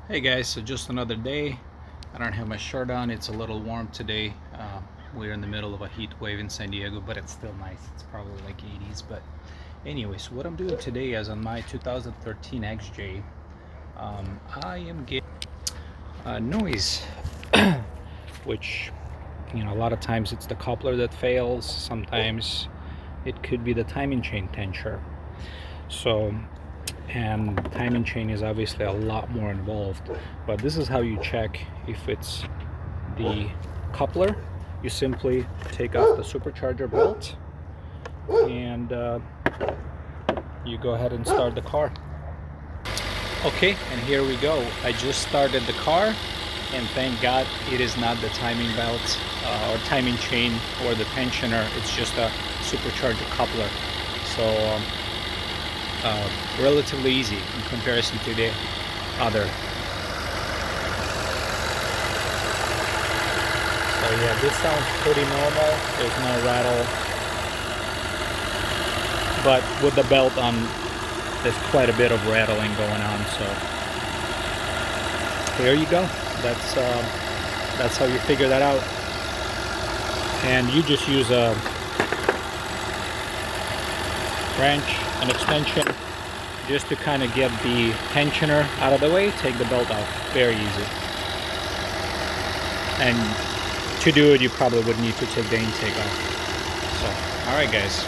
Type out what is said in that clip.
Hey guys, so just another day. I don't have my shirt on. It's a little warm today. We're in the middle of a heat wave in San Diego, but it's still nice. It's probably like 80s. But anyways, what I'm doing today is on my 2013 XJ. I am getting noise, which, a lot of times it's the coupler that fails. Sometimes it could be the timing chain tensioner. And timing chain is obviously a lot more involved, but this is how you check if it's the coupler. You simply take off the supercharger belt and you go ahead and start the car. Okay, and here we go. I just started the car, and thank God it is not the timing belt or timing chain or the tensioner. It's just a supercharger coupler. So relatively easy in comparison to the other. So yeah, this sounds pretty normal. There's no rattle, but with the belt on, there's quite a bit of rattling going on. So there you go. That's how you figure that out. And you just use a wrench, an extension, just to kind of get the tensioner out of the way. Take the belt out. Very easy. And to do it, you probably would need to take the intake off. So, alright guys.